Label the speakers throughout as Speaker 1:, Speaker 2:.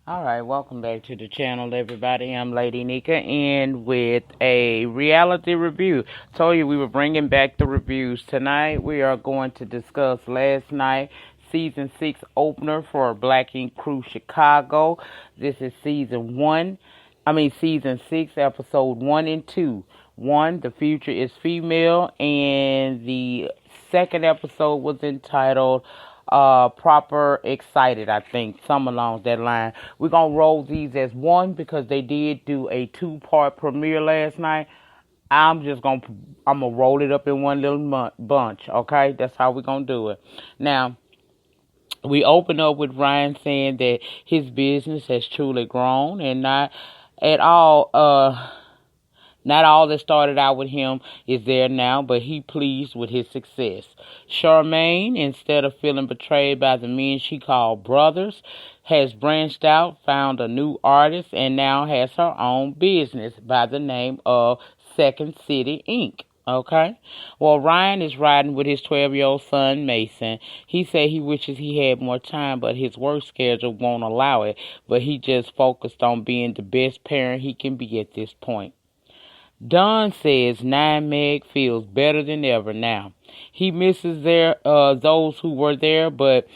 Speaker 1: Alright, welcome back to the channel, everybody. I'm Lady Nyca, and with a reality review. Told you we were bringing back the reviews. Tonight, we are going to discuss last night Season 6 opener for Black Ink Crew Chicago. This is Season 6, Episode 1 and 2. 1, The Future is Female, and the second episode was entitled Proper Excited, I think, some along that line. We're gonna roll these as one because they did do a two-part premiere last night. I'm gonna roll it up in one little bunch. Okay, that's how we're gonna do it. Now, we open up with Ryan saying that his business has truly grown, and at all not all that started out with him is there now, but he pleased with his success. Charmaine, instead of feeling betrayed by the men she called brothers, has branched out, found a new artist, and now has her own business by the name of Second City Inc. Okay? Well, Ryan is riding with his 12-year-old son, Mason. He said he wishes he had more time, but his work schedule won't allow it. But he just focused on being the best parent he can be at this point. Don says 9 Meg feels better than ever now. He misses those who were there, but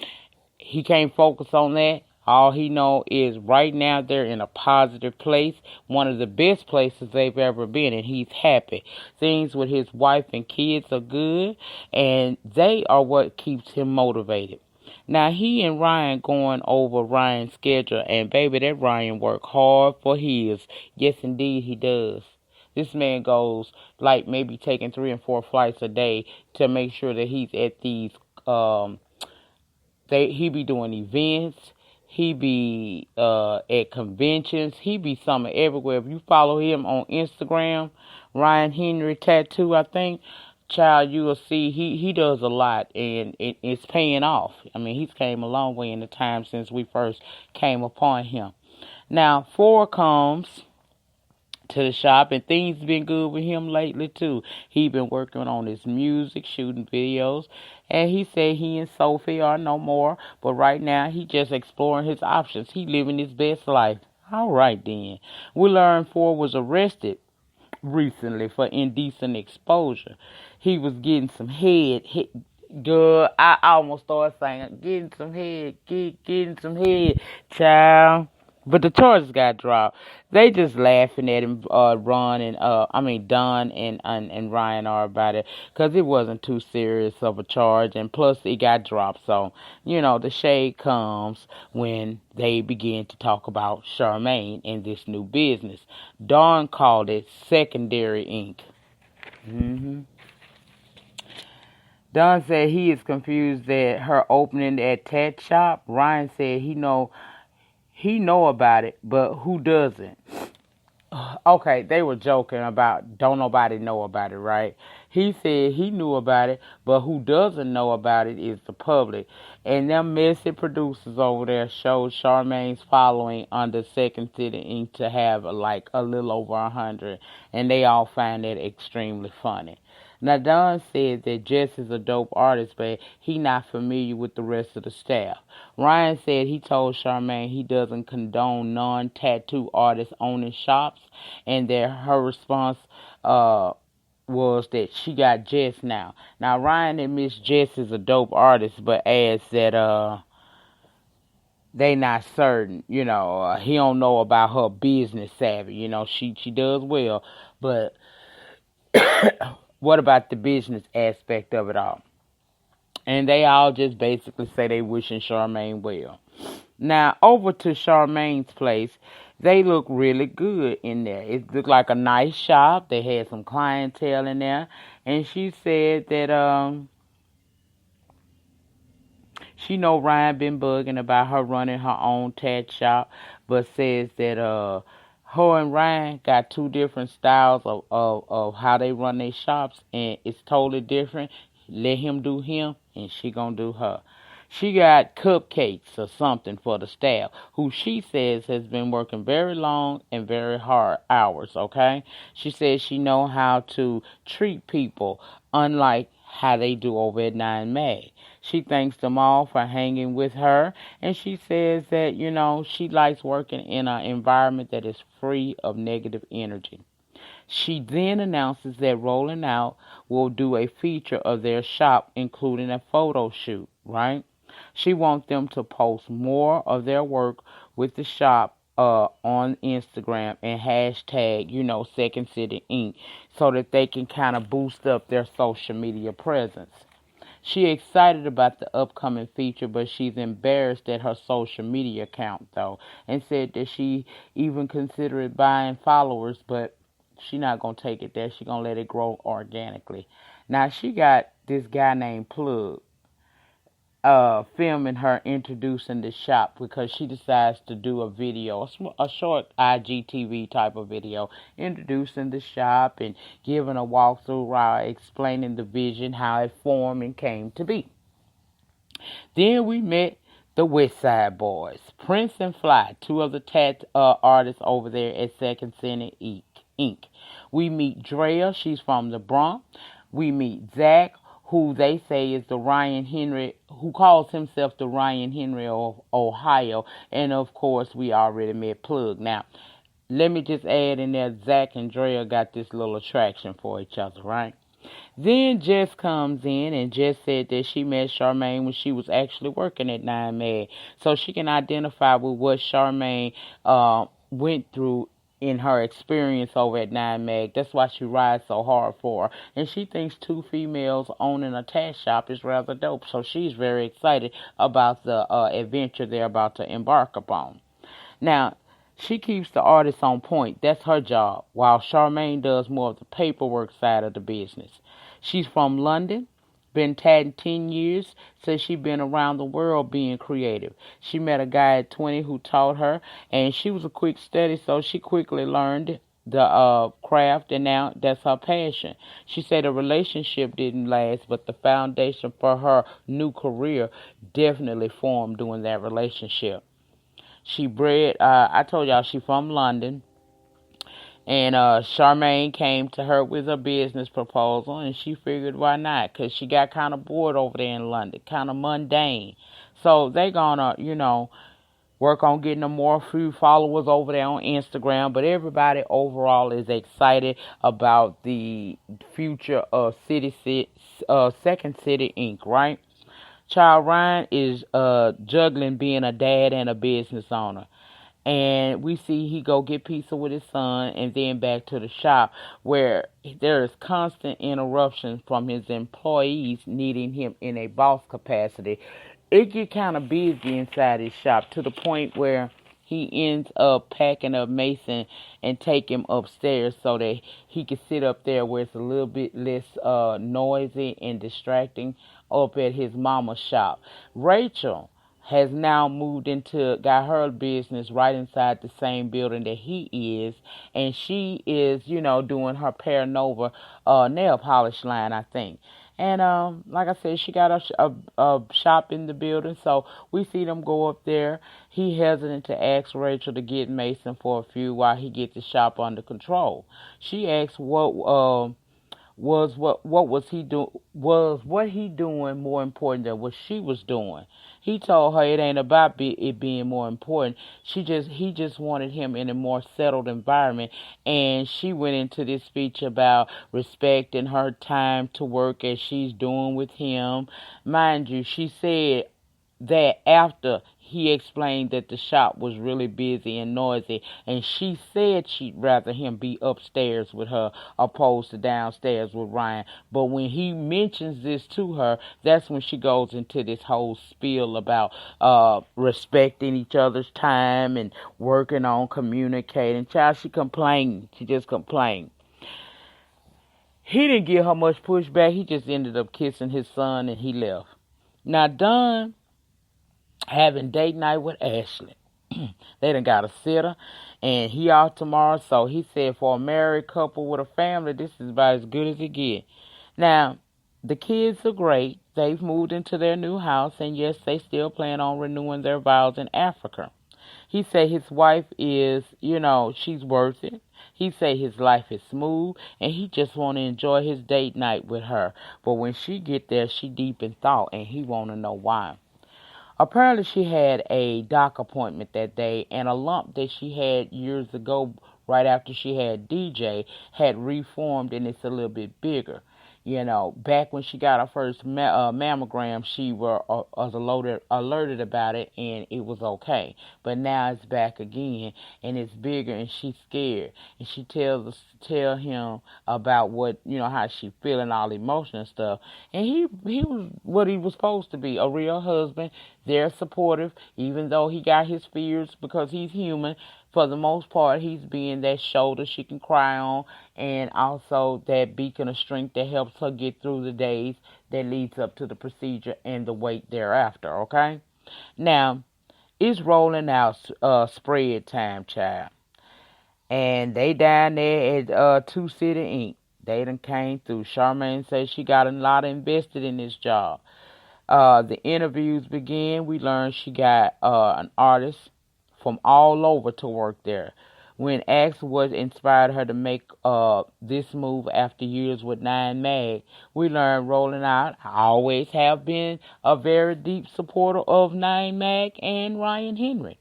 Speaker 1: he can't focus on that. All he knows is right now they're in a positive place, one of the best places they've ever been, and he's happy. Things with his wife and kids are good, and they are what keeps him motivated. Now, he and Ryan going over Ryan's schedule, and baby, that Ryan work hard for his. Yes, indeed, he does. This man goes like maybe taking 3 and 4 flights a day to make sure that he's at these. He be doing events. He be at conventions. He be somewhere everywhere. If you follow him on Instagram, Ryan Henry Tattoo, I think, child, you will see he does a lot, and it's paying off. I mean, he's came a long way in the time since we first came upon him. Now, 4 comes to the shop, and things been good with him lately too. He been working on his music, shooting videos, and he said he and Sophie are no more, but right now he just exploring his options. He living his best life. All right then. We learned Ford was arrested recently for indecent exposure. He was getting some head. Girl, I almost started saying, getting some head, getting some head, child. But the charges got dropped. They just laughing at him, Don and Ryan are about it, because it wasn't too serious of a charge, and plus it got dropped. So, the shade comes when they begin to talk about Charmaine and this new business. Dawn called it Secondary Inc. Don said he is confused at her opening that tat shop. Ryan said he know about it, but who doesn't? Okay, they were joking about don't nobody know about it, right? He said he knew about it, but who doesn't know about it is the public. And them messy producers over there showed Charmaine's following under Second City Inc. to have like a little over 100, and they all find that extremely funny. Now, Don said that Jess is a dope artist, but he not familiar with the rest of the staff. Ryan said he told Charmaine he doesn't condone non-tattoo artists owning shops, and that her response was that she got Jess now. Now, Ryan admits Jess is a dope artist, but adds that they not certain. He don't know about her business savvy. She does well, but what about the business aspect of it all? And they all just basically say they wishing Charmaine well. Now, over to Charmaine's place. They look really good in there. It looked like a nice shop. They had some clientele in there. And she said that she know Ryan been bugging about her running her own tat shop, but says that her and Ryan got 2 different styles of how they run their shops, and it's totally different. Let him do him, and she gonna do her. She got cupcakes or something for the staff, who she says has been working very long and very hard hours, okay? She says she know how to treat people, unlike how they do over at 9 Mag. She thanks them all for hanging with her, and she says that, she likes working in an environment that is free of negative energy. She then announces that Rolling Out will do a feature of their shop, including a photo shoot, right? She wants them to post more of their work with the shop on Instagram and hashtag, Second City Inc., so that they can kind of boost up their social media presence. She excited about the upcoming feature, but she's embarrassed at her social media account, though, and said that she even considered buying followers, but she not going to take it there. She going to let it grow organically. Now, she got this guy named Plug filming her introducing the shop because she decides to do a video, a short IGTV type of video, introducing the shop and giving a walkthrough while explaining the vision, how it formed and came to be. Then we met the West Side Boys, Prince and Fly, two of the artists over there at Second City Inc. We meet Drea, she's from the Bronx. We meet Zach, who they say is the Ryan Henry, who calls himself the Ryan Henry of Ohio. And of course, we already met Plug. Now, let me just add in there, Zach and Drea got this little attraction for each other, right? Then Jess comes in, and Jess said that she met Charmaine when she was actually working at Nine Mag. So she can identify with what Charmaine went through in her experience over at Nine Mag. That's why she rides so hard for her. And she thinks two females owning a tat shop is rather dope. So she's very excited about the adventure they're about to embark upon. Now, she keeps the artist on point. That's her job, while Charmaine does more of the paperwork side of the business. She's from London, been tatting 10 years, says she's been around the world being creative. She met a guy at 20 who taught her, and she was a quick study, so she quickly learned the craft, and now that's her passion. She said the relationship didn't last, but the foundation for her new career definitely formed during that relationship. I told y'all she from London. And Charmaine came to her with a business proposal, and she figured why not? Because she got kind of bored over there in London, kind of mundane. So they gonna, work on getting a few followers over there on Instagram. But everybody overall is excited about the future of Second City Inc., right? Child Ryan is juggling being a dad and a business owner. And we see he go get pizza with his son and then back to the shop where there is constant interruptions from his employees needing him in a boss capacity. It get kind of busy inside his shop to the point where he ends up packing up Mason and take him upstairs so that he can sit up there where it's a little bit less noisy and distracting up at his mama's shop. Rachel has now got her business right inside the same building that he is, and she is, doing her Paranova nail polish line, I think. And like I said, she got a shop in the building, so we see them go up there. He hesitant to ask Rachel to get Mason for a few while he gets the shop under control. She asks what he doing more important than what she was doing. He told her it ain't about it being more important. He just wanted him in a more settled environment, and she went into this speech about respecting her time to work as she's doing with him. Mind you, she said that after he explained that the shop was really busy and noisy, and she said she'd rather him be upstairs with her opposed to downstairs with Ryan. But when he mentions this to her, that's when she goes into this whole spiel about respecting each other's time and working on communicating. Child, she complained. She just complained. He didn't give her much pushback. He just ended up kissing his son and he left. Now, Don having date night with Ashley. They done got a sitter, and he off tomorrow, so he said for a married couple with a family, this is about as good as it get. Now, the kids are great. They've moved into their new house, and yes, they still plan on renewing their vows in Africa. He said his wife is, she's worth it. He said his life is smooth and he just want to enjoy his date night with her. But when she get there, she deep in thought and he want to know why. Apparently she had a doc appointment that day and a lump that she had years ago right after she had DJ had reformed and it's a little bit bigger. Back when she got her first mammogram, she was alerted about it, and it was okay. But now it's back again, and it's bigger, and she's scared. And she tell him about how she feeling, all the emotional stuff. And he was what he was supposed to be, a real husband. They're supportive, even though he got his fears because he's human. For the most part, he's being that shoulder she can cry on and also that beacon of strength that helps her get through the days that leads up to the procedure and the wait thereafter, okay? Now, it's rolling out spread time, child. And they down there at Two City Inc. They done came through. Charmaine says she got a lot invested in this job. The interviews began. We learned she got an artist from all over to work there. When asked what inspired her to make this move after years with Nine Mag, we learned rolling out. I always have been a very deep supporter of Nine Mag and Ryan Henry.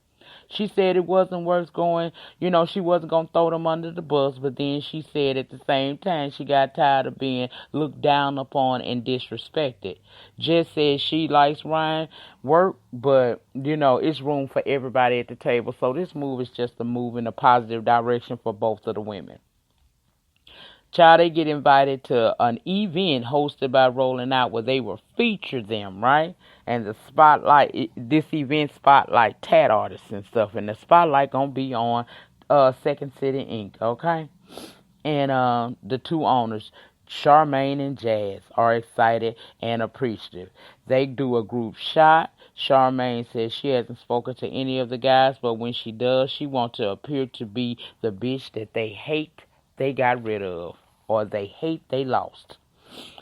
Speaker 1: She said it wasn't worth going, she wasn't going to throw them under the bus, but then she said at the same time she got tired of being looked down upon and disrespected. Jess said she likes Ryan work, but, it's room for everybody at the table, so this move is just a move in a positive direction for both of the women. Child, they get invited to an event hosted by Rolling Out where they will feature them, right? And the spotlight, this event spotlight tat artists and stuff. And the spotlight gonna be on Second City Inc., okay? And the two owners, Charmaine and Jazz, are excited and appreciative. They do a group shot. Charmaine says she hasn't spoken to any of the guys, but when she does, she wants to appear to be the bitch that they hate they got rid of, or they hate they lost.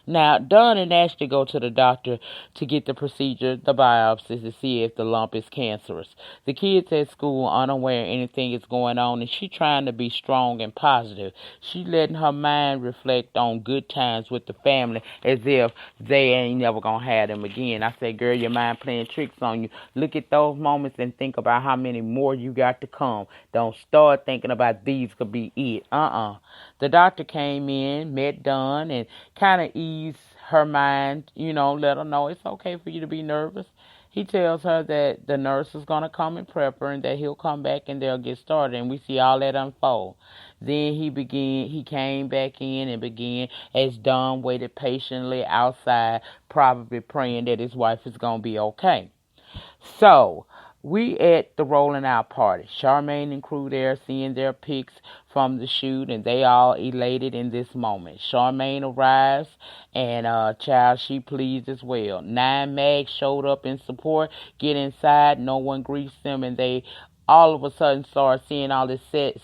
Speaker 1: Now, Dawn and Ashley go to the doctor to get the procedure, the biopsy, to see if the lump is cancerous. The kids at school unaware anything is going on, and she trying to be strong and positive. She letting her mind reflect on good times with the family as if they ain't never gonna have them again. I said, girl, your mind playing tricks on you. Look at those moments and think about how many more you got to come. Don't start thinking about these could be it. The doctor came in, met Dawn, and kind of eased her mind, let her know it's okay for you to be nervous. He tells her that the nurse is going to come and prep her and that he'll come back and they'll get started. And we see all that unfold. Then he came back in and began as Dawn waited patiently outside, probably praying that his wife is going to be okay. So, we at the Rolling Out party. Charmaine and crew there seeing their pics from the shoot, and they all elated in this moment. Charmaine arrives, and child, she pleased as well. Nine Mag showed up in support. Get inside, no one greets them, and they all of a sudden start seeing all this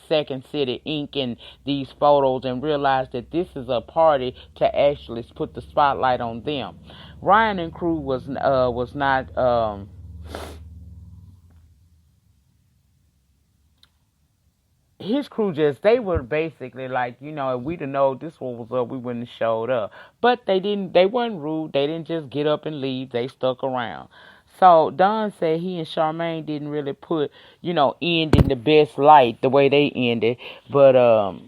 Speaker 1: Second City Inc. and these photos and realize that this is a party to actually put the spotlight on them. Ryan and crew was not his crew they were basically like, if we'd have known this one was up, we wouldn't have showed up. But they weren't rude. They didn't just get up and leave. They stuck around. So Don said he and Charmaine didn't really put, end in the best light the way they ended. But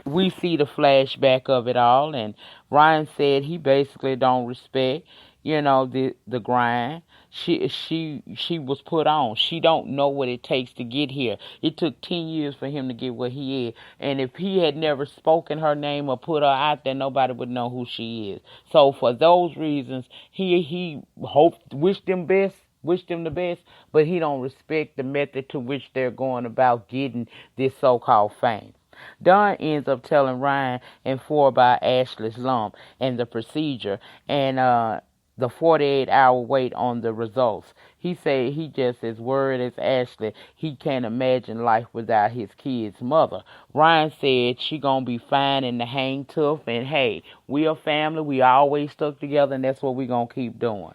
Speaker 1: we see the flashback of it all. And Ryan said he basically don't respect, the grind. She was put on. She don't know what it takes to get here. It took 10 years for him to get where he is. And if he had never spoken her name or put her out there, nobody would know who she is. So for those reasons, he wished them the best, but he don't respect the method to which they're going about getting this so-called fame. Don ends up telling Ryan and 4 about Ashley's lump and the procedure and the 48-hour wait on the results. He said he just as worried as Ashley. He can't imagine life without his kid's mother. Ryan said she gonna be fine and to hang tough, and hey, we a family. We always stuck together, and that's what we gonna keep doing.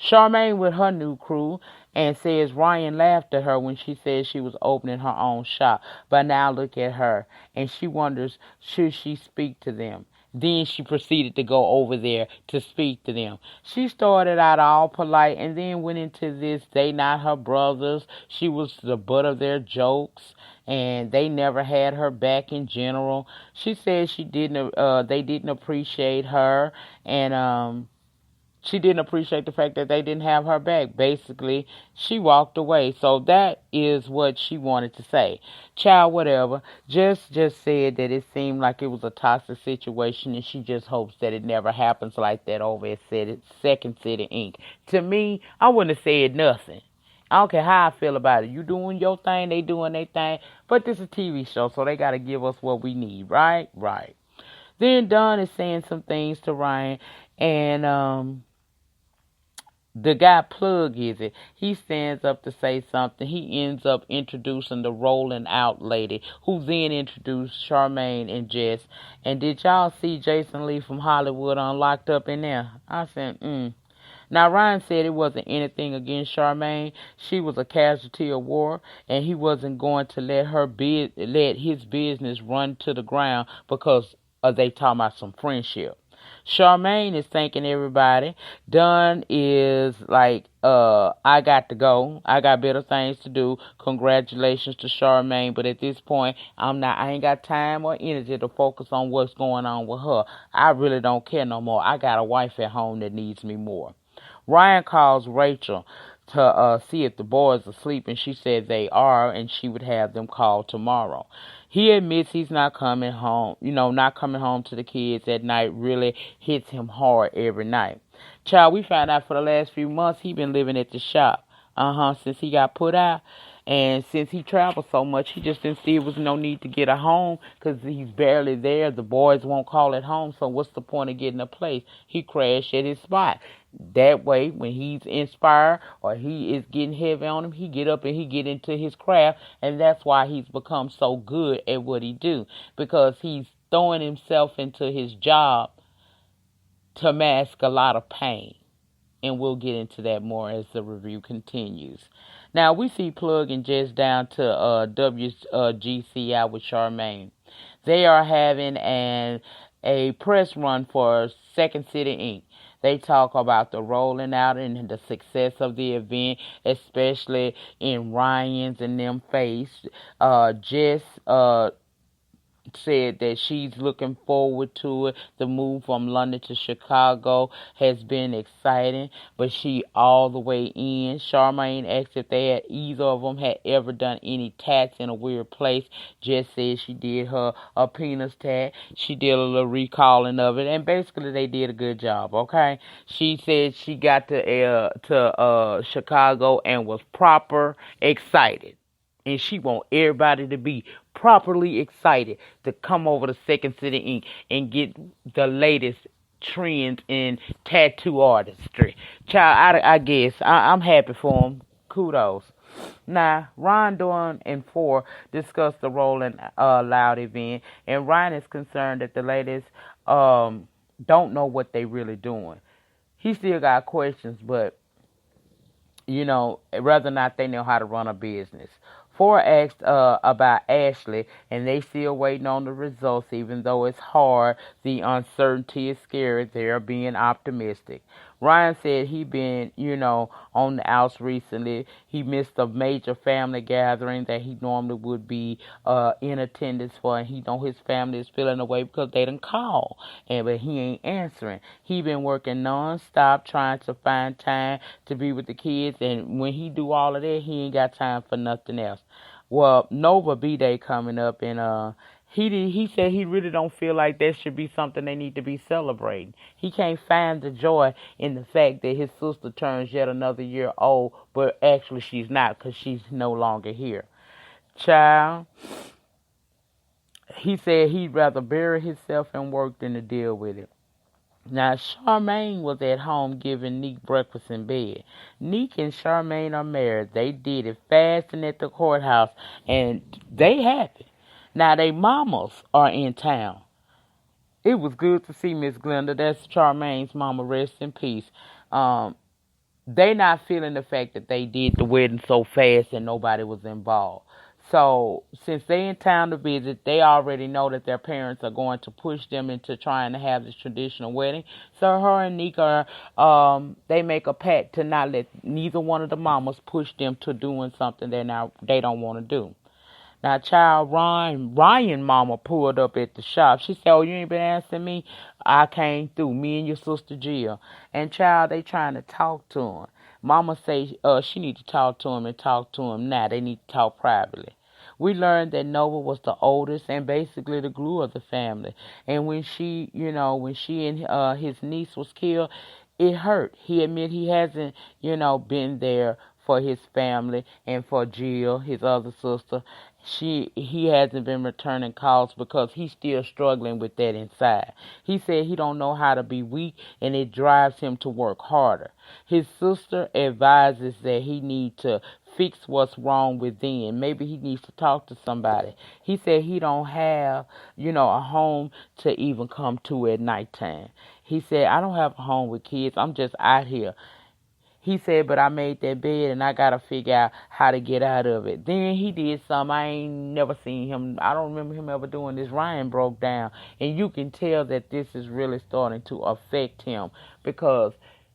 Speaker 1: Charmaine with her new crew, and says Ryan laughed at her when she said she was opening her own shop. But now look at her, and she wonders, should she speak to them? Then she proceeded to go over there to speak to them. She started out all polite and then went into this, they not her brothers. She was the butt of their jokes and they never had her back in general. She said they didn't appreciate her, and she didn't appreciate the fact that they didn't have her back. Basically, she walked away. So that is what she wanted to say. Child, whatever. Just said that it seemed like it was a toxic situation, and she just hopes that it never happens like that over at Second City Inc. To me, I wouldn't have said nothing. I don't care how I feel about it. You doing your thing, they doing their thing. But this is a TV show, so they got to give us what we need, right? Right. Then Don is saying some things to Ryan, and the guy Plug is it. He stands up to say something. He ends up introducing the rolling out lady, who then introduced Charmaine and Jess. And did y'all see Jason Lee from Hollywood locked up in there? I said, Now, Ryan said it wasn't anything against Charmaine. She was a casualty of war, and he wasn't going to let let his business run to the ground because they talking about some friendship. Charmaine is thanking everybody. Dunn is like, I got to go. I got better things to do. Congratulations to Charmaine, but at this point, I ain't got time or energy to focus on what's going on with her. I really don't care no more. I got a wife at home that needs me more. Ryan calls Rachel to see if the boys are asleep, and she said they are, and she would have them call tomorrow. He admits he's not coming home. Not coming home to the kids at night really hits him hard every night. Child, we found out for the last few months he been living at the shop. Since he got put out. And since he travels so much, he just didn't see there was no need to get a home because he's barely there. The boys won't call it home, so what's the point of getting a place? He crashed at his spot. That way, when he's inspired or he is getting heavy on him, he get up and he get into his craft, and that's why he's become so good at what he do, because he's throwing himself into his job to mask a lot of pain. And we'll get into that more as the review continues. Now, we see Plug and Jess down to WGCI with Charmaine. They are having a press run for Second City Inc. They talk about the rolling out and the success of the event, especially in Ryan's and them face. Jess said that she's looking forward to it. The move from London to Chicago has been exciting, but she all the way in. Charmaine asked if either of them had ever done any tats in a weird place. Jess said she did a penis tat. She did a little recalling of it, and basically they did a good job. Okay, she said she got to Chicago and was proper excited. And she want everybody to be properly excited to come over to Second City Inc. and get the latest trends in tattoo artistry. Child, I guess. I'm happy for them. Kudos. Now, Ron, Dawn, and Four discuss the Rolling Loud event, and Ryan is concerned that the ladies don't know what they really doing. He still got questions, but whether or not they know how to run a business. Four asked about Ashley, and they still waiting on the results, even though it's hard. The uncertainty is scary. They're being optimistic. Ryan said he been, on the outs recently. He missed a major family gathering that he normally would be in attendance for, and he know his family is feeling away because they didn't call, but he ain't answering. He been working non-stop trying to find time to be with the kids, and when he do all of that, he ain't got time for nothing else. Well, Nova B-Day coming up, and he said he really don't feel like that should be something they need to be celebrating. He can't find the joy in the fact that his sister turns yet another year old, but actually she's not because she's no longer here. Child, he said he'd rather bury himself in work than to deal with it. Now, Charmaine was at home giving Nick breakfast in bed. Nick and Charmaine are married. They did it fast and at the courthouse, and they happy. Now, they mamas are in town. It was good to see Miss Glenda. That's Charmaine's mama. Rest in peace. they not feeling the fact that they did the wedding so fast and nobody was involved. So since they in town to visit, they already know that their parents are going to push them into trying to have this traditional wedding. So her and Nyca, they make a pact to not let neither one of the mamas push them to doing something they don't want to do. Now, child, Ryan mama pulled up at the shop. She said, "Oh, you ain't been asking me? I came through, me and your sister Jill." And child, they trying to talk to him. Mama say, she need to talk to him and talk to him now. They need to talk privately. We learned that Nova was the oldest and basically the glue of the family. And when she and his niece was killed, it hurt. He admit he hasn't, been there for his family and for Jill, his other sister. He hasn't been returning calls because he's still struggling with that inside. He said he don't know how to be weak and it drives him to work harder. His sister advises that he need to fix what's wrong within. Maybe he needs to talk to somebody. He said he don't have, a home to even come to at nighttime. He said, "I don't have a home with kids. I'm just out here." He said, "But I made that bed and I got to figure out how to get out of it." Then he did something I ain't never seen him. I don't remember him ever doing this. Ryan broke down. And you can tell that this is really starting to affect him because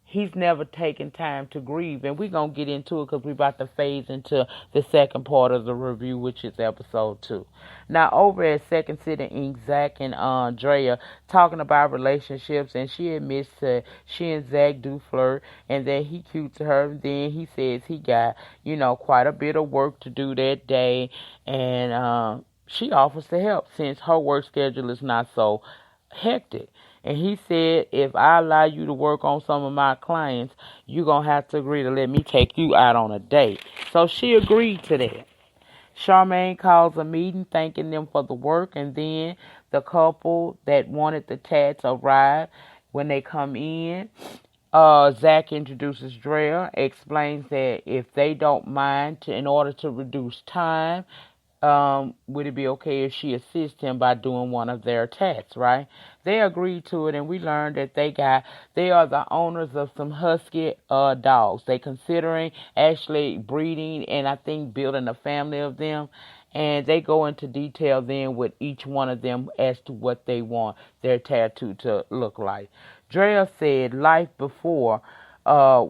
Speaker 1: he's never taken time to grieve. And we're going to get into it because we're about to phase into the second part of the review, which is episode 2. Now, over at Second City Inc., Zach and Drea talking about relationships, and she admits that she and Zach do flirt and that he cute to her. Then he says he got, quite a bit of work to do that day, and she offers to help since her work schedule is not so hectic. And he said, "If I allow you to work on some of my clients, you're going to have to agree to let me take you out on a date." So she agreed to that. Charmaine calls a meeting thanking them for the work, and then the couple that wanted the tats arrive. When they come in, Zach introduces Drea, explains that if they don't mind, in order to reduce time, would it be okay if she assists him by doing one of their tats, right? They agreed to it, and we learned that they are the owners of some husky dogs. They considering actually breeding and I think building a family of them. And they go into detail then with each one of them as to what they want their tattoo to look like. Drea said, "Life before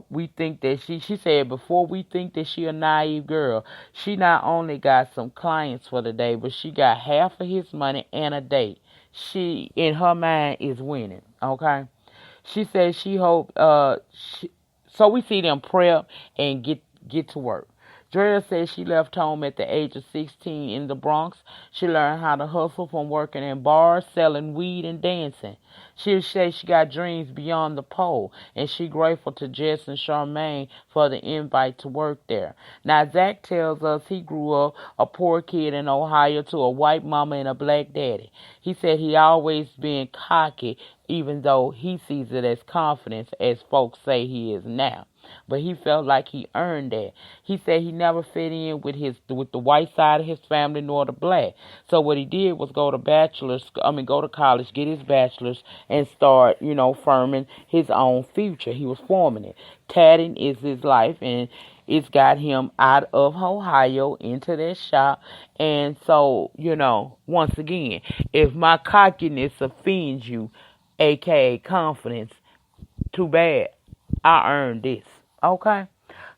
Speaker 1: we think that she said before we think that she a naive girl, she not only got some clients for the day, but she got half of his money and a date. She in her mind is winning." Okay. She says she hope so we see them prep and get to work. Drea says she left home at the age of 16 in the Bronx. She learned how to hustle from working in bars, selling weed, and dancing. She says she got dreams beyond the pole, and she grateful to Jess and Charmaine for the invite to work there. Now, Zach tells us he grew up a poor kid in Ohio to a white mama and a black daddy. He said he always been cocky, even though he sees it as confidence, as folks say he is now. But he felt like he earned that. He said he never fit in with the white side of his family nor the black. So what he did was go to college, get his bachelor's, and start, forming his own future. He was forming it. Tatting is his life, and it's got him out of Ohio into that shop. And so, once again, if my cockiness offends you, aka confidence, too bad. I earned this. Okay?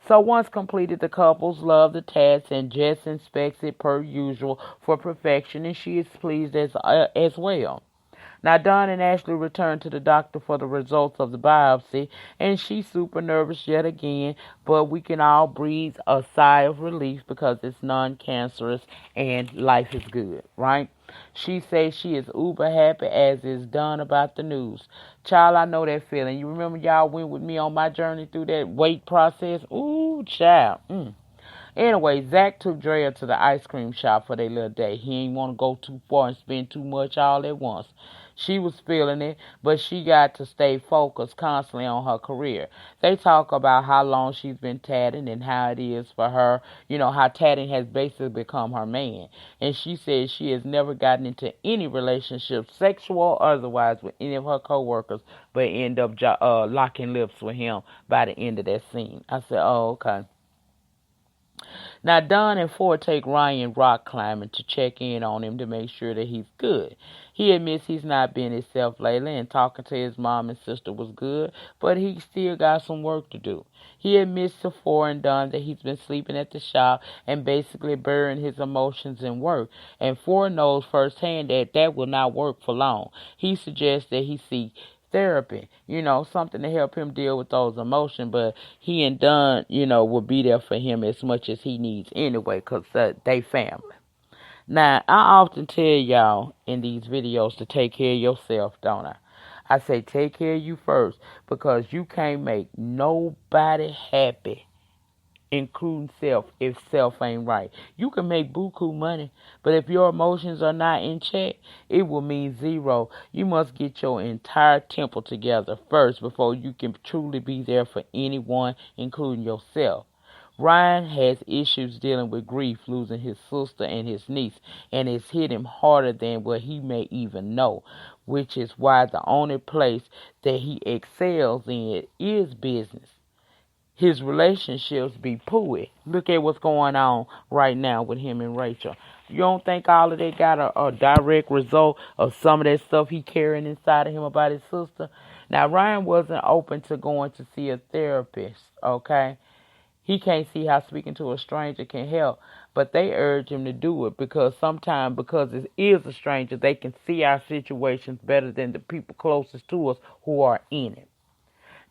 Speaker 1: So once completed, the couples love the tats, and Jess inspects it per usual for perfection, and she is pleased as well. Now, Dawn and Ashley return to the doctor for the results of the biopsy, and she's super nervous yet again, but we can all breathe a sigh of relief because it's non-cancerous and life is good, right? She says she is uber happy, as is Dawn, about the news. Child, I know that feeling. You remember y'all went with me on my journey through that weight process? Ooh, child. Anyway, Zach took Drea to the ice cream shop for their little day. He ain't want to go too far and spend too much all at once. She was feeling it, but she got to stay focused constantly on her career. They talk about how long she's been tatting and how it is for her, how tatting has basically become her man. And she says she has never gotten into any relationship, sexual or otherwise, with any of her coworkers, but end up locking lips with him by the end of that scene. I said, oh, okay. Now, Don and Ford take Ryan rock climbing to check in on him to make sure that he's good. He admits he's not been himself lately, and talking to his mom and sister was good, but he still got some work to do. He admits to Ford and Don that he's been sleeping at the shop and basically burying his emotions in work, and Ford knows firsthand that that will not work for long. He suggests that he seek therapy, something to help him deal with those emotions, but he and Don, will be there for him as much as he needs anyway, because they family. Now, I often tell y'all in these videos to take care of yourself, don't I? I say take care of you first, because you can't make nobody happy, including self, if self ain't right. You can make buku money, but if your emotions are not in check, it will mean zero. You must get your entire temple together first before you can truly be there for anyone, including yourself. Ryan has issues dealing with grief, losing his sister and his niece, and it's hit him harder than what he may even know, which is why the only place that he excels in is business. His relationships be pooey. Look at what's going on right now with him and Rachel. You don't think all of that got a direct result of some of that stuff he carrying inside of him about his sister? Now, Ryan wasn't open to going to see a therapist, okay? He can't see how speaking to a stranger can help, but they urge him to do it because sometimes, because it is a stranger, they can see our situations better than the people closest to us who are in it.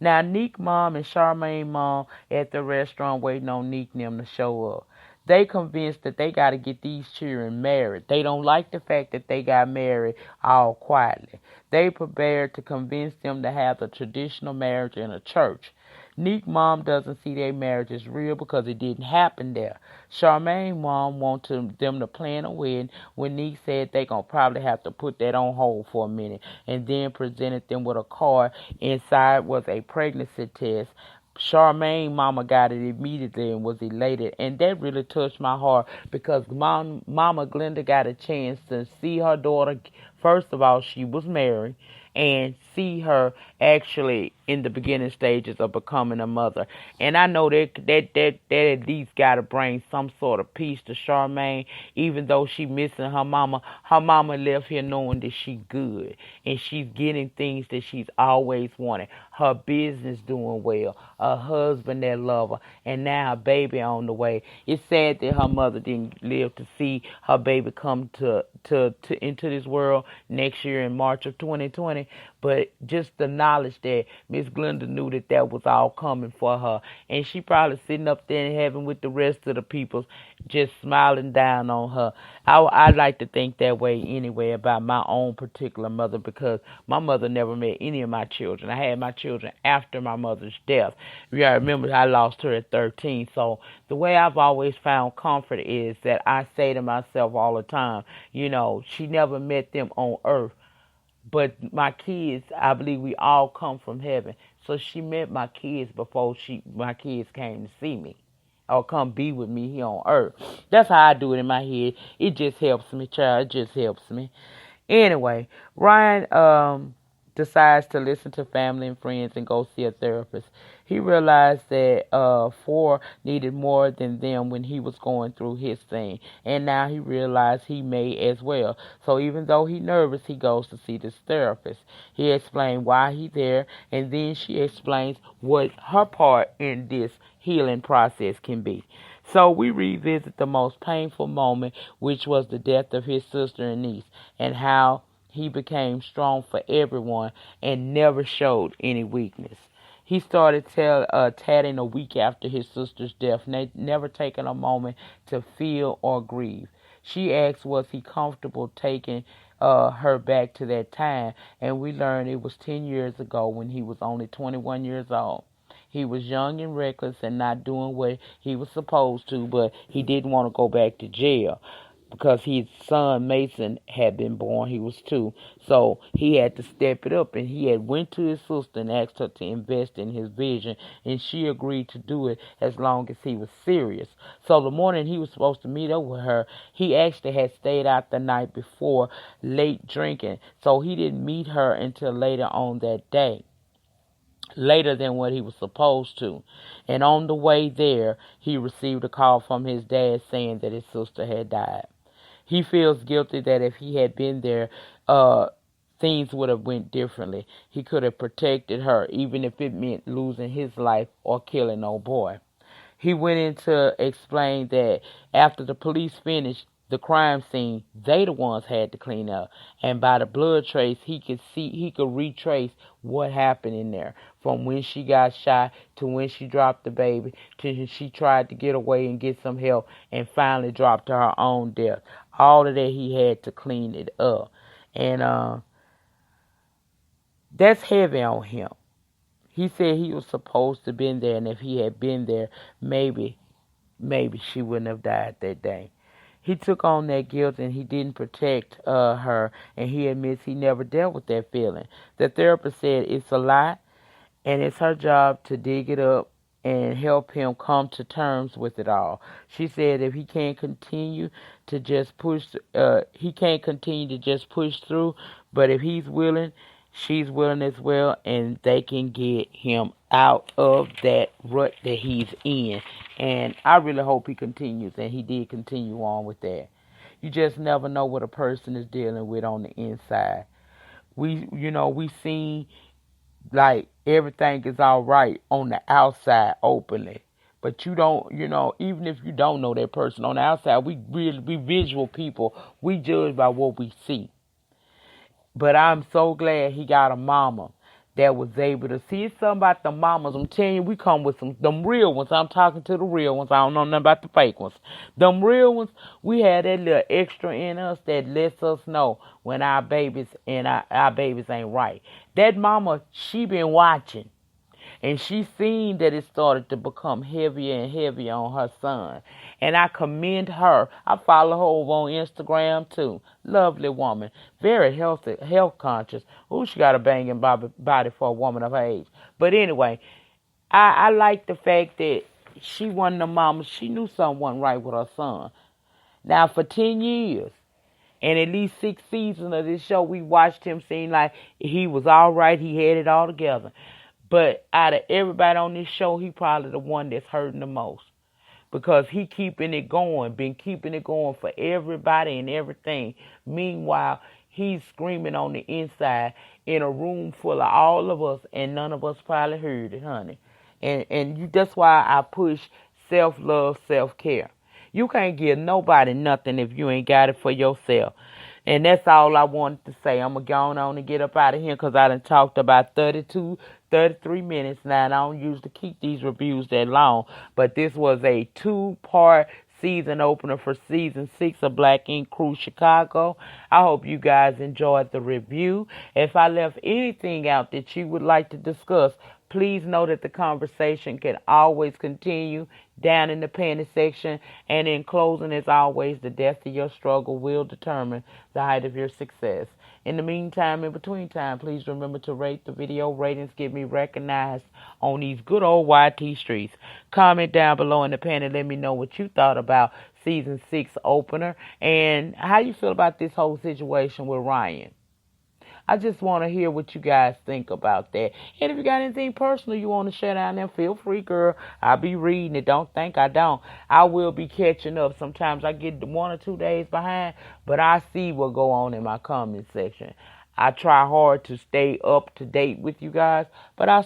Speaker 1: Now, Neek mom and Charmaine mom at the restaurant waiting on Neek and them to show up. They convinced that they got to get these children married. They don't like the fact that they got married all quietly. They prepared to convince them to have the traditional marriage in a church. Neek mom doesn't see their marriage as real because it didn't happen there. Charmaine mom wanted them to plan a wedding when Neek said they gonna probably have to put that on hold for a minute, and then presented them with a card. Inside was a pregnancy test. Charmaine mama got it immediately and was elated, and that really touched my heart because Mama Glenda got a chance to see her daughter. First of all, she was married, and see her actually in the beginning stages of becoming a mother. And I know that at least got to bring some sort of peace to Charmaine, even though she missing her mama. Her mama left here knowing that she good and she's getting things that she's always wanted. Her business doing well, a husband that love her, and now a baby on the way. It's sad that her mother didn't live to see her baby come to into this world next year in March of 2020, but just the knowledge that Miss Glenda knew that that was all coming for her, and she probably sitting up there in heaven with the rest of the people, just smiling down on her. I like to think that way anyway about my own particular mother, because my mother never met any of my children. I had my children after my mother's death. Yeah, I remember I lost her at 13. So the way I've always found comfort is that I say to myself all the time, she never met them on earth. But my kids, I believe we all come from heaven. So she met my kids before my kids came to see me or come be with me here on earth. That's how I do it in my head. It just helps me, child. It just helps me. Anyway, Ryan decides to listen to family and friends and go see a therapist. He realized that Ford needed more than them when he was going through his thing, and now he realized he may as well. So even though he's nervous, he goes to see this therapist. He explained why he's there, and then she explains what her part in this healing process can be. So we revisit the most painful moment, which was the death of his sister and niece, and how he became strong for everyone and never showed any weakness. He started tatting a week after his sister's death, never taking a moment to feel or grieve. She asked, was he comfortable taking her back to that time? And we learned it was 10 years ago when he was only 21 years old. He was young and reckless and not doing what he was supposed to, but he didn't want to go back to jail. because his son Mason had been born. He was 2, so he had to step it up, and he had went to his sister and asked her to invest in his vision, and she agreed to do it as long as he was serious. So the morning he was supposed to meet up with her, he actually had stayed out the night before, late drinking, so he didn't meet her until later on that day, later than what he was supposed to. And on the way there, he received a call from his dad saying that his sister had died. He feels guilty that if he had been there, things would have went differently. He could have protected her, even if it meant losing his life or killing old boy. He went in to explain that after the police finished the crime scene, they the ones had to clean up. And by the blood trace, he could retrace what happened in there. From when she got shot to when she dropped the baby to when she tried to get away and get some help and finally dropped to her own death. All of that he had to clean it up. And that's heavy on him. He said he was supposed to have been there, and if he had been there, maybe she wouldn't have died that day. He took on that guilt and he didn't protect her, and he admits he never dealt with that feeling. The therapist said it's a lot, and it's her job to dig it up and help him come to terms with it all. She said if he can't continue to just push, through, but if he's willing, she's willing as well, and they can get him out of that rut that he's in. And I really hope he continues, and he did continue on with that. You just never know what a person is dealing with on the inside. We seen like everything is all right on the outside openly. But you don't, even if you don't know that person on the outside, we visual people. We judge by what we see. But I'm so glad he got a mama that was able to see. It's something about the mamas. I'm telling you, we come with them real ones. I'm talking to the real ones. I don't know nothing about the fake ones. Them real ones, we had that little extra in us that lets us know when our babies ain't right. That mama, she been watching. And she seen that it started to become heavier and heavier on her son. And I commend her. I follow her over on Instagram too. Lovely woman. Very health conscious. Ooh, she got a banging body for a woman of her age. But anyway, I like the fact that she wasn't a mama. She knew something wasn't right with her son. Now for 10 years, and at least 6 seasons of this show, we watched him seem like he was all right. He had it all together. But out of everybody on this show, he probably the one that's hurting the most. Because he been keeping it going for everybody and everything. Meanwhile, he's screaming on the inside in a room full of all of us, and none of us probably heard it, honey. And that's why I push self-love, self-care. You can't give nobody nothing if you ain't got it for yourself. And that's all I wanted to say. I'm going to go on and get up out of here because I done talked about 33 minutes now, and I don't usually keep these reviews that long. But this was a 2-part season opener for Season 6 of Black Ink Crew Chicago. I hope you guys enjoyed the review. If I left anything out that you would like to discuss, please know that the conversation can always continue down in the panty section. And in closing, as always, the depth of your struggle will determine the height of your success. In the meantime, in between time, please remember to rate the video. Ratings get me recognized on these good old YT streets. Comment down below in the panty. Let me know what you thought about Season 6 opener and how you feel about this whole situation with Ryan. I just want to hear what you guys think about that. And if you got anything personal you want to share down there, feel free, girl. I'll be reading it. Don't think I don't. I will be catching up. Sometimes I get 1 or 2 days behind, but I see what go on in my comment section. I try hard to stay up to date with you guys, but I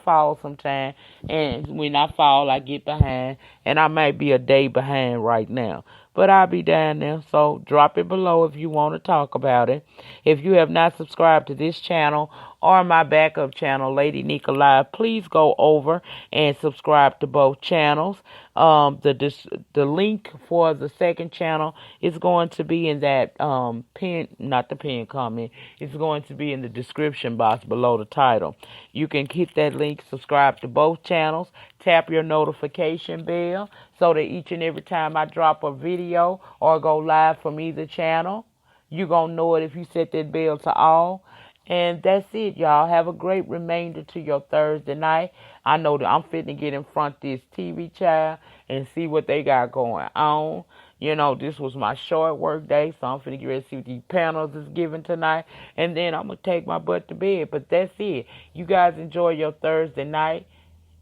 Speaker 1: fall sometimes, and when I fall, I get behind, and I might be a day behind right now. But I'll be down there, so drop it below if you want to talk about it. If you have not subscribed to this channel or my backup channel, Lady Nyca Live, please go over and subscribe to both channels. The link for the second channel is going to be in that not the pin comment. It's going to be in the description box below the title. You can hit that link, subscribe to both channels, tap your notification bell so that each and every time I drop a video or go live from either channel, you're going to know it if you set that bell to all. And that's it, y'all. Have a great remainder to your Thursday night. I know that I'm fitting to get in front of this TV child and see what they got going on. You know, this was my short work day, so I'm finna get ready to see what these panels is giving tonight. And then I'm going to take my butt to bed. But that's it. You guys enjoy your Thursday night.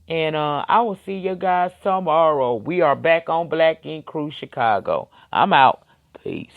Speaker 1: And I will see you guys tomorrow. We are back on Black Ink Cruise Chicago. I'm out. Peace.